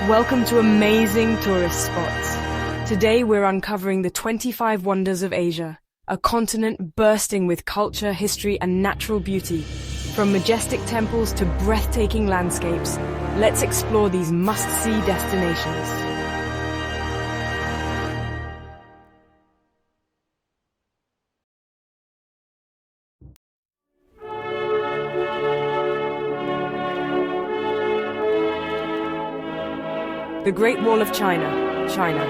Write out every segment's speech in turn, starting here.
Welcome to Amazing Tourist Spots. Today we're uncovering the 25 wonders of Asia, a continent bursting with culture, history and natural beauty. From majestic temples to breathtaking landscapes, let's explore these must-see destinations. The Great Wall of China, China.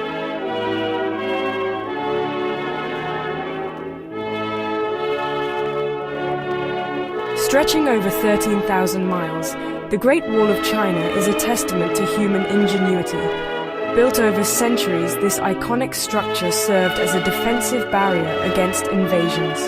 Stretching over 13,000 miles, the Great Wall of China is a testament to human ingenuity. Built over centuries, this iconic structure served as a defensive barrier against invasions.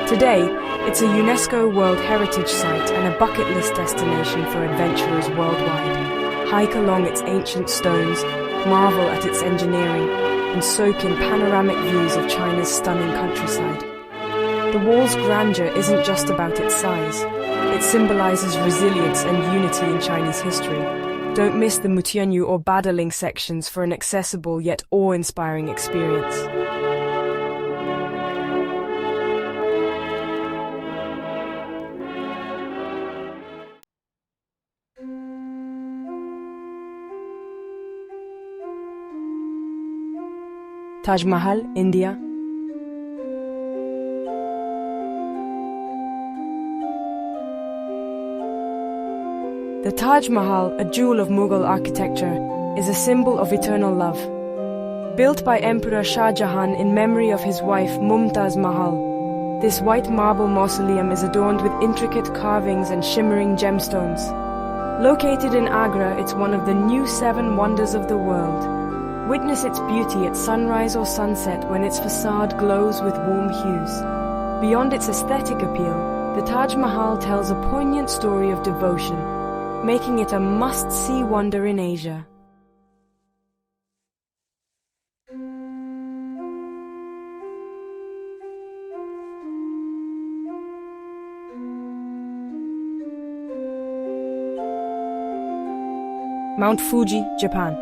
Today, it's a UNESCO World Heritage Site and a bucket list destination for adventurers worldwide. Hike along its ancient stones, marvel at its engineering, and soak in panoramic views of China's stunning countryside. The wall's grandeur isn't just about its size. It symbolizes resilience and unity in Chinese history. Don't miss the Mutianyu or Badaling sections for an accessible yet awe-inspiring experience. Taj Mahal, India. The Taj Mahal, a jewel of Mughal architecture, is a symbol of eternal love. Built by Emperor Shah Jahan in memory of his wife Mumtaz Mahal, this white marble mausoleum is adorned with intricate carvings and shimmering gemstones. Located in Agra, it's one of the new 7 wonders of the world. Witness its beauty at sunrise or sunset when its facade glows with warm hues. Beyond its aesthetic appeal, the Taj Mahal tells a poignant story of devotion, making it a must-see wonder in Asia. Mount Fuji, Japan.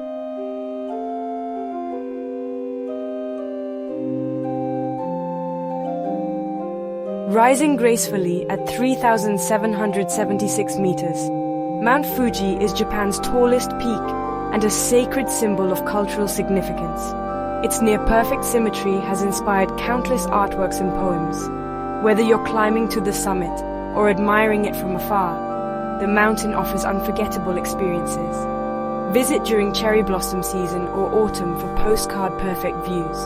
Rising gracefully at 3,776 meters, Mount Fuji is Japan's tallest peak and a sacred symbol of cultural significance. Its near-perfect symmetry has inspired countless artworks and poems. Whether you're climbing to the summit or admiring it from afar, the mountain offers unforgettable experiences. Visit during cherry blossom season or autumn for postcard-perfect views.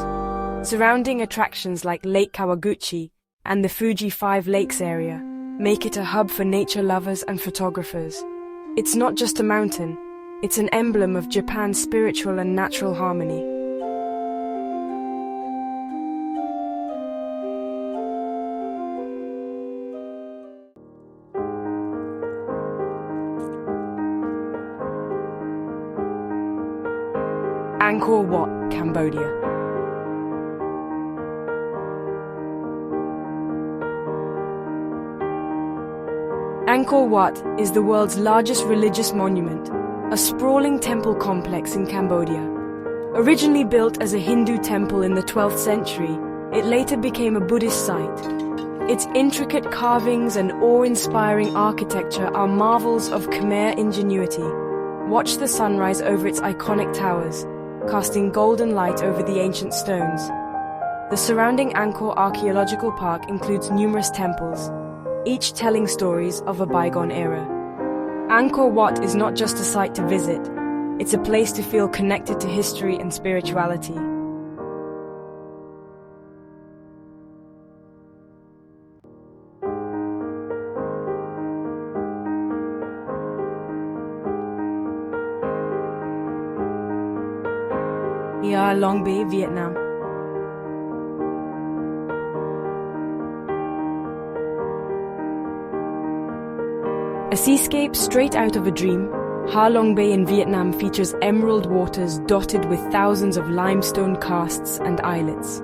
Surrounding attractions like Lake Kawaguchi and the Fuji 5 Lakes area make it a hub for nature lovers and photographers. It's not just a mountain, it's an emblem of Japan's spiritual and natural harmony. Angkor Wat, Cambodia. Angkor Wat is the world's largest religious monument, a sprawling temple complex in Cambodia. Originally built as a Hindu temple in the 12th century, it later became a Buddhist site. Its intricate carvings and awe-inspiring architecture are marvels of Khmer ingenuity. Watch the sunrise over its iconic towers, casting golden light over the ancient stones. The surrounding Angkor Archaeological Park includes numerous temples, each telling stories of a bygone era. Angkor Wat is not just a site to visit, it's a place to feel connected to history and spirituality. Long Bay, Vietnam. A seascape straight out of a dream, Ha Long Bay in Vietnam features emerald waters dotted with thousands of limestone casts and islets.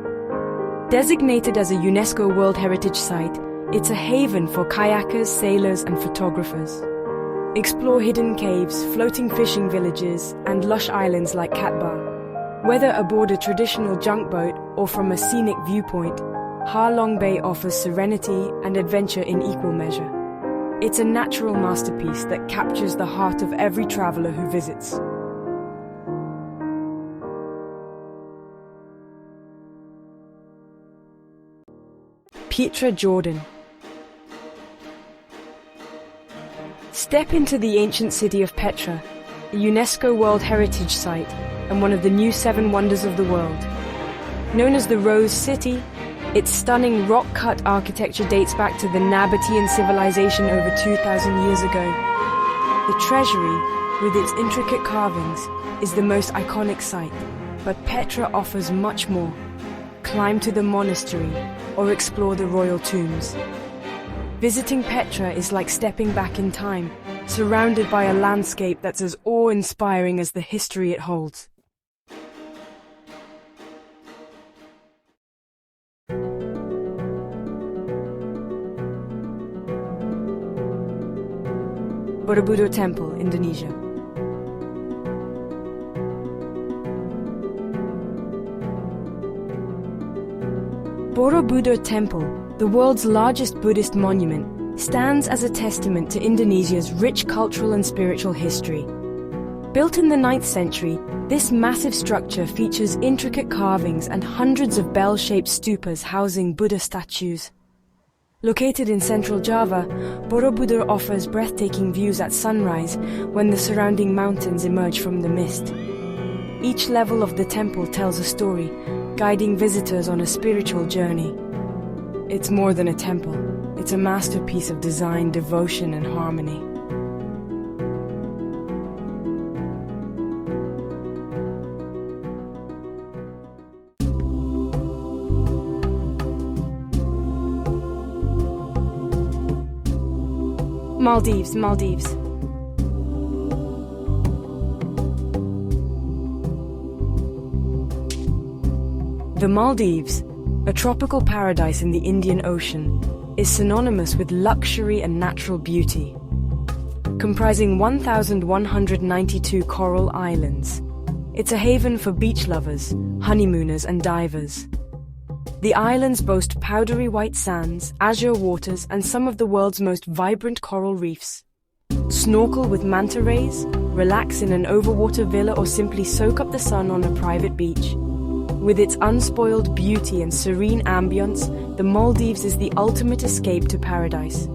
Designated as a UNESCO World Heritage Site, it's a haven for kayakers, sailors and photographers. Explore hidden caves, floating fishing villages, and lush islands like Katba. Whether aboard a traditional junk boat or from a scenic viewpoint, Ha Long Bay offers serenity and adventure in equal measure. It's a natural masterpiece that captures the heart of every traveler who visits. Petra, Jordan. Step into the ancient city of Petra, a UNESCO World Heritage Site and one of the new 7 wonders of the world. Known as the Rose City, its stunning rock-cut architecture dates back to the Nabatean civilization over 2,000 years ago. The treasury, with its intricate carvings, is the most iconic site, but Petra offers much more. Climb to the monastery or explore the royal tombs. Visiting Petra is like stepping back in time, surrounded by a landscape that's as awe-inspiring as the history it holds. Borobudur Temple, Indonesia. Borobudur Temple, the world's largest Buddhist monument, stands as a testament to Indonesia's rich cultural and spiritual history. Built in the 9th century, this massive structure features intricate carvings and hundreds of bell-shaped stupas housing Buddha statues. Located in central Java, Borobudur offers breathtaking views at sunrise when the surrounding mountains emerge from the mist. Each level of the temple tells a story, guiding visitors on a spiritual journey. It's more than a temple. It's a masterpiece of design, devotion, and harmony. Maldives. The Maldives, a tropical paradise in the Indian Ocean, is synonymous with luxury and natural beauty. Comprising 1,192 coral islands, it's a haven for beach lovers, honeymooners, and divers. The islands boast powdery white sands, azure waters, and some of the world's most vibrant coral reefs. Snorkel with manta rays, relax in an overwater villa, or simply soak up the sun on a private beach. With its unspoiled beauty and serene ambience, the Maldives is the ultimate escape to paradise.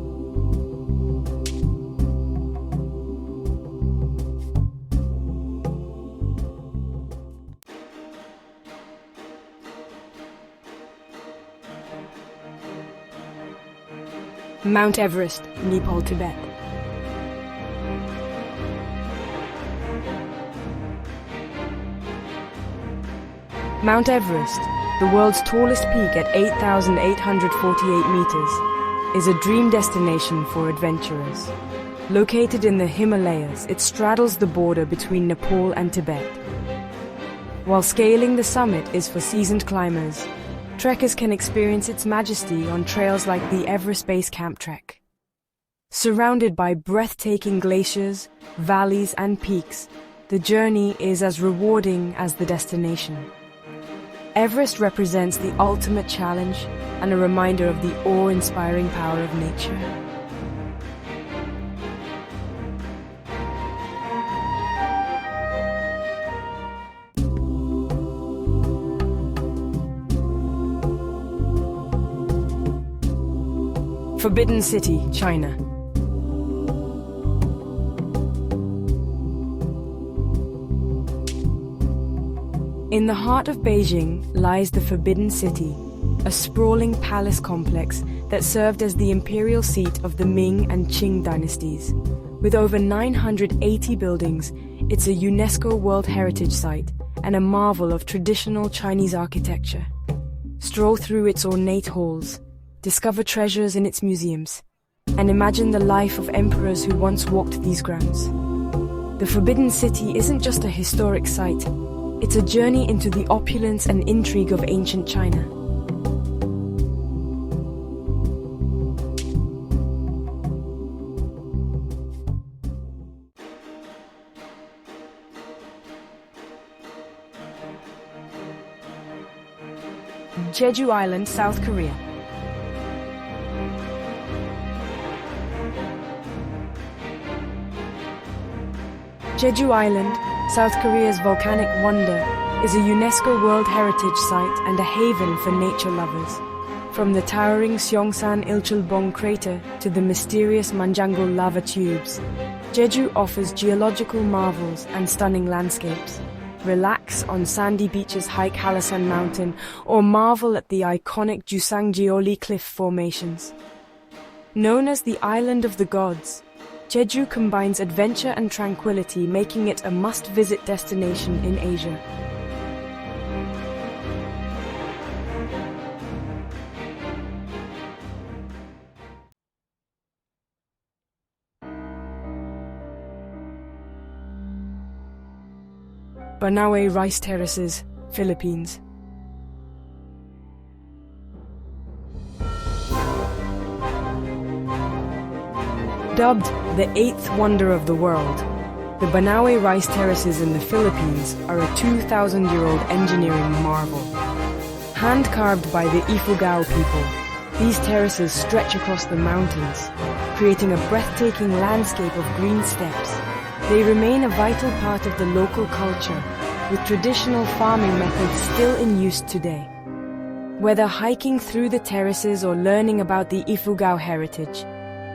Mount Everest, Nepal, Tibet. Mount Everest, the world's tallest peak at 8,848 meters, is a dream destination for adventurers. Located in the Himalayas, it straddles the border between Nepal and Tibet. While scaling the summit is for seasoned climbers, trekkers can experience its majesty on trails like the Everest Base Camp Trek. Surrounded by breathtaking glaciers, valleys, and peaks, the journey is as rewarding as the destination. Everest represents the ultimate challenge and a reminder of the awe-inspiring power of nature. Forbidden City, China. In the heart of Beijing lies the Forbidden City, a sprawling palace complex that served as the imperial seat of the Ming and Qing dynasties. With over 980 buildings, it's a UNESCO World Heritage Site and a marvel of traditional Chinese architecture. Stroll through its ornate halls, discover treasures in its museums, and imagine the life of emperors who once walked these grounds. The Forbidden City isn't just a historic site, it's a journey into the opulence and intrigue of ancient China. Jeju Island, South Korea. Jeju Island, South Korea's volcanic wonder, is a UNESCO World Heritage Site and a haven for nature lovers. From the towering Seongsan Ilchulbong crater to the mysterious Manjangul lava tubes, Jeju offers geological marvels and stunning landscapes. Relax on sandy beaches, hike Halasan Mountain, or marvel at the iconic Jusangjeoli cliff formations. Known as the Island of the Gods, Jeju combines adventure and tranquility, making it a must-visit destination in Asia. Banaue Rice Terraces, Philippines. Dubbed the eighth wonder of the world, the Banaue Rice Terraces in the Philippines are a 2,000-year-old engineering marvel. Hand-carved by the Ifugao people, these terraces stretch across the mountains, creating a breathtaking landscape of green steppes. They remain a vital part of the local culture, with traditional farming methods still in use today. Whether hiking through the terraces or learning about the Ifugao heritage,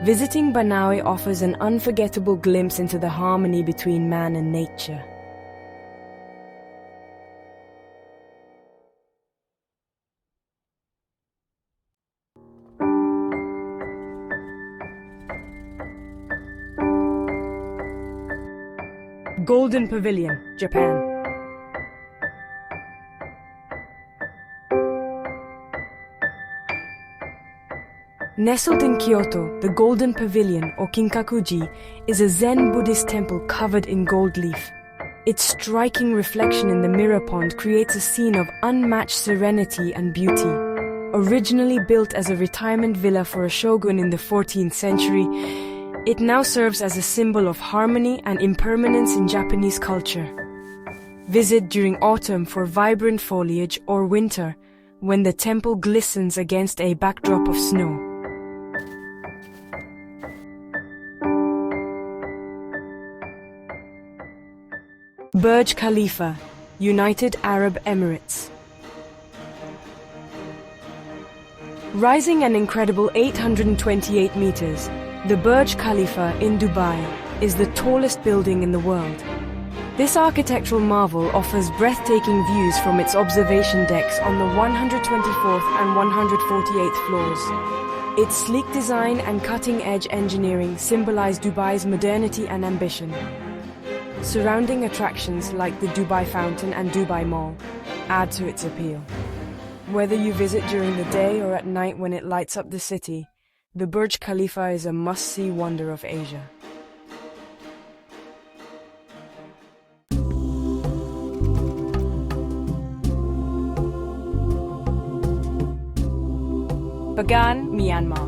visiting Banaue offers an unforgettable glimpse into the harmony between man and nature. Golden Pavilion, Japan. Nestled in Kyoto, the Golden Pavilion, or Kinkakuji, is a Zen Buddhist temple covered in gold leaf. Its striking reflection in the mirror pond creates a scene of unmatched serenity and beauty. Originally built as a retirement villa for a shogun in the 14th century, it now serves as a symbol of harmony and impermanence in Japanese culture. Visit during autumn for vibrant foliage or winter, when the temple glistens against a backdrop of snow. Burj Khalifa, United Arab Emirates. Rising an incredible 828 meters, the Burj Khalifa in Dubai is the tallest building in the world. This architectural marvel offers breathtaking views from its observation decks on the 124th and 148th floors. Its sleek design and cutting-edge engineering symbolize Dubai's modernity and ambition. Surrounding attractions like the Dubai Fountain and Dubai Mall add to its appeal. Whether you visit during the day or at night when it lights up the city, the Burj Khalifa is a must-see wonder of Asia. Bagan, Myanmar.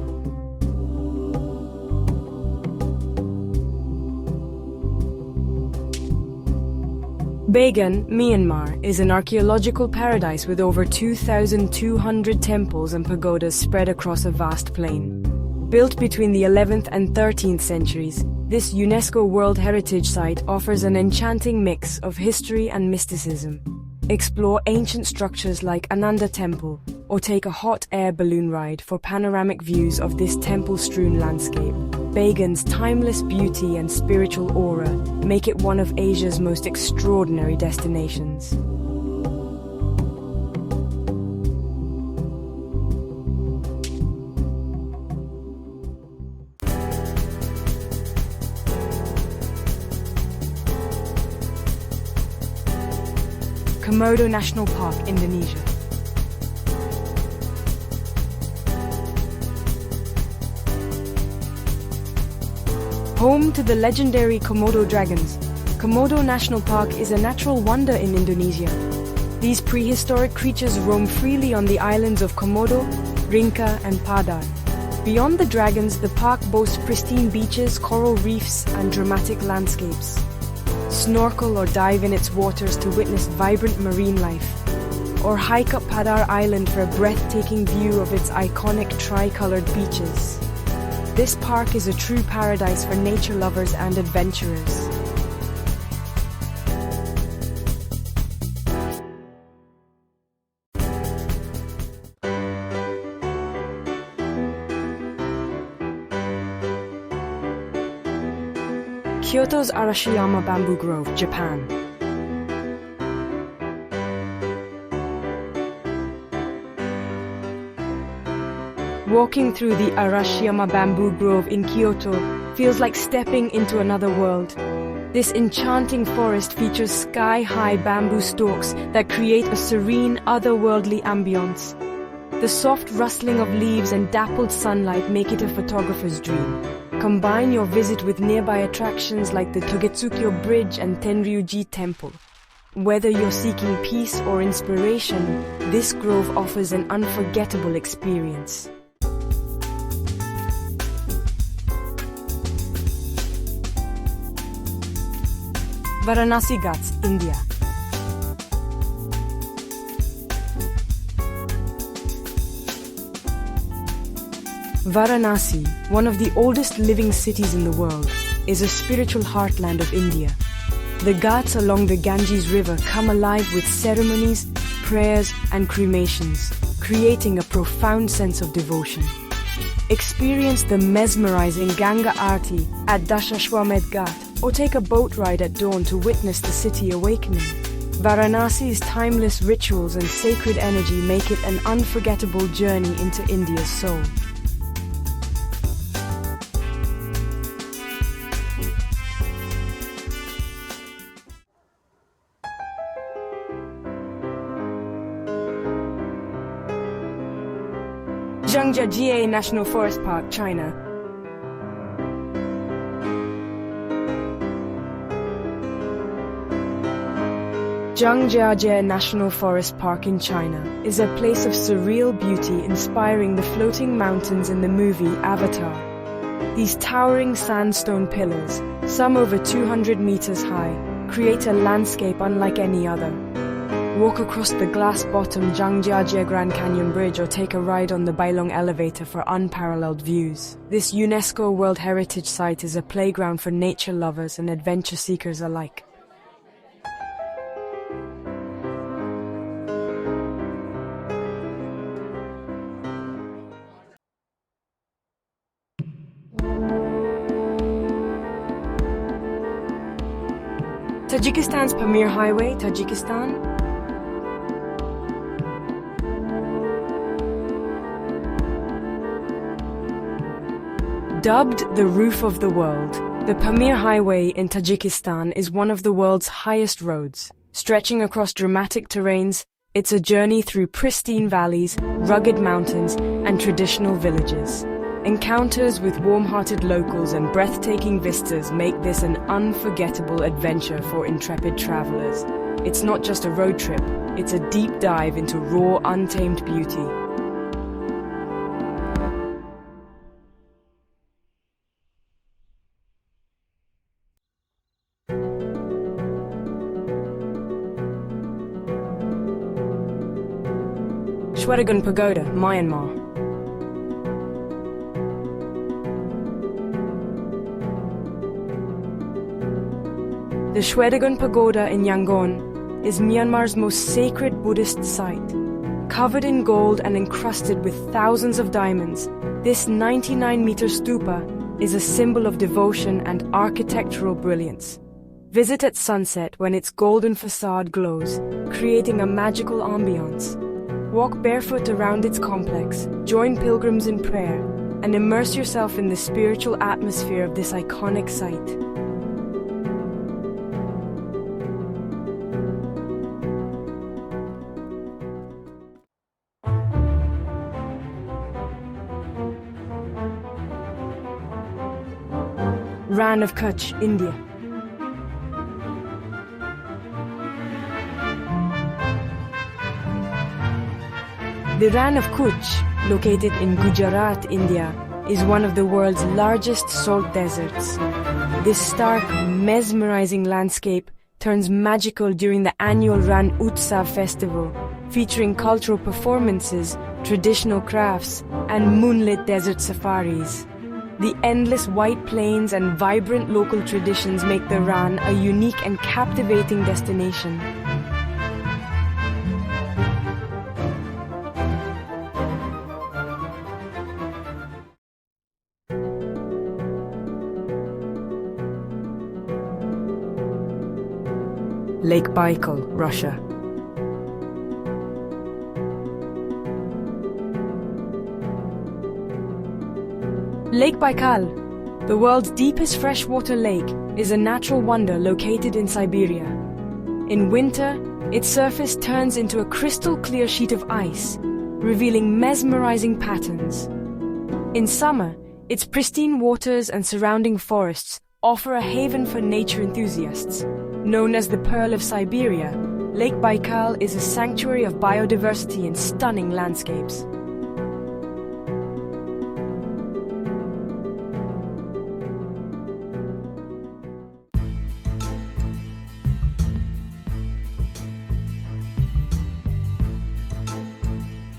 Bagan, Myanmar is an archaeological paradise with over 2,200 temples and pagodas spread across a vast plain. Built between the 11th and 13th centuries, this UNESCO World Heritage Site offers an enchanting mix of history and mysticism. Explore ancient structures like Ananda Temple, or take a hot air balloon ride for panoramic views of this temple-strewn landscape. Bagan's timeless beauty and spiritual aura make it one of Asia's most extraordinary destinations. Komodo National Park, Indonesia. Home to the legendary Komodo dragons, Komodo National Park is a natural wonder in Indonesia. These prehistoric creatures roam freely on the islands of Komodo, Rinca, and Padar. Beyond the dragons, the park boasts pristine beaches, coral reefs, and dramatic landscapes. Snorkel or dive in its waters to witness vibrant marine life. or hike up Padar Island for a breathtaking view of its iconic tri-colored beaches. This park is a true paradise for nature lovers and adventurers. Kyoto's Arashiyama Bamboo Grove, Japan. Walking through the Arashiyama Bamboo Grove in Kyoto feels like stepping into another world. This enchanting forest features sky-high bamboo stalks that create a serene, otherworldly ambience. The soft rustling of leaves and dappled sunlight make it a photographer's dream. Combine your visit with nearby attractions like the Togetsukyo Bridge and Tenryuji Temple. Whether you're seeking peace or inspiration, this grove offers an unforgettable experience. Varanasi Ghats, India. Varanasi, one of the oldest living cities in the world, is a spiritual heartland of India. The Ghats along the Ganges River come alive with ceremonies, prayers, and cremations, creating a profound sense of devotion. Experience the mesmerizing Ganga Aarti at Dashashwamedh Ghat, or take a boat ride at dawn to witness the city awakening. Varanasi's timeless rituals and sacred energy make it an unforgettable journey into India's soul. Zhangjiajie National Forest Park, China. Zhangjiajie National Forest Park in China is a place of surreal beauty inspiring the floating mountains in the movie Avatar. These towering sandstone pillars, some over 200 meters high, create a landscape unlike any other. Walk across the glass-bottom Zhangjiajie Grand Canyon Bridge or take a ride on the Bailong Elevator for unparalleled views. This UNESCO World Heritage Site is a playground for nature lovers and adventure seekers alike. Tajikistan's Pamir Highway, Tajikistan. Dubbed the roof of the world, the Pamir Highway in Tajikistan is one of the world's highest roads. Stretching across dramatic terrains, it's a journey through pristine valleys, rugged mountains, and traditional villages. Encounters with warm-hearted locals and breathtaking vistas make this an unforgettable adventure for intrepid travelers. It's not just a road trip, it's a deep dive into raw, untamed beauty. Shwedagon Pagoda, Myanmar. The Shwedagon Pagoda in Yangon is Myanmar's most sacred Buddhist site. Covered in gold and encrusted with thousands of diamonds, this 99-meter stupa is a symbol of devotion and architectural brilliance. Visit at sunset when its golden facade glows, creating a magical ambiance. Walk barefoot around its complex, join pilgrims in prayer, and immerse yourself in the spiritual atmosphere of this iconic site. Rann of Kutch, India. The Rann of Kutch, located in Gujarat, India, is one of the world's largest salt deserts. This stark, mesmerizing landscape turns magical during the annual Rann Utsav festival, featuring cultural performances, traditional crafts, and moonlit desert safaris. The endless white plains and vibrant local traditions make the Ran a unique and captivating destination. Lake Baikal, Russia. Lake Baikal, the world's deepest freshwater lake, is a natural wonder located in Siberia. In winter, its surface turns into a crystal-clear sheet of ice, revealing mesmerizing patterns. In summer, its pristine waters and surrounding forests offer a haven for nature enthusiasts. Known as the Pearl of Siberia, Lake Baikal is a sanctuary of biodiversity and stunning landscapes.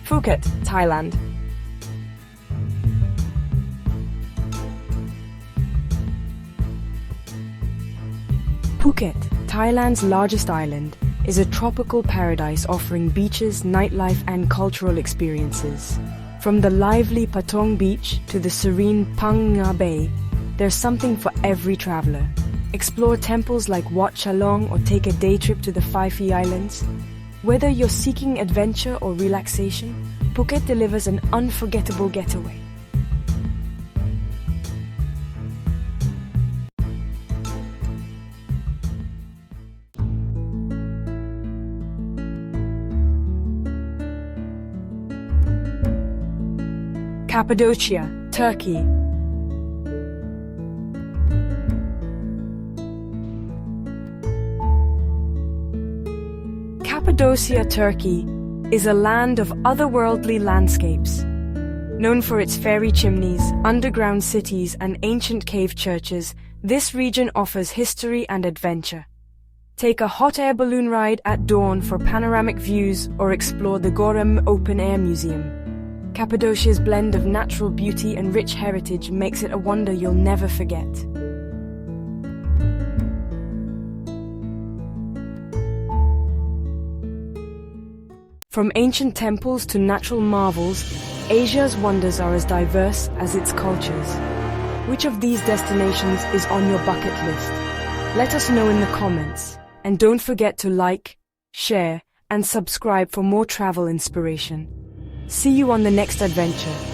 Phuket, Thailand. Phuket, Thailand's largest island, is a tropical paradise offering beaches, nightlife, and cultural experiences. From the lively Patong Beach to the serene Phang Nga Bay, there's something for every traveler. Explore temples like Wat Chalong or take a day trip to the Phi Phi Islands. Whether you're seeking adventure or relaxation, Phuket delivers an unforgettable getaway. Cappadocia, Turkey. Cappadocia, Turkey, is a land of otherworldly landscapes. Known for its fairy chimneys, underground cities, and ancient cave churches, this region offers history and adventure. Take a hot air balloon ride at dawn for panoramic views or explore the Gorem Open-Air Museum. Cappadocia's blend of natural beauty and rich heritage makes it a wonder you'll never forget. From ancient temples to natural marvels, Asia's wonders are as diverse as its cultures. Which of these destinations is on your bucket list? Let us know in the comments. And don't forget to like, share, and subscribe for more travel inspiration. See you on the next adventure.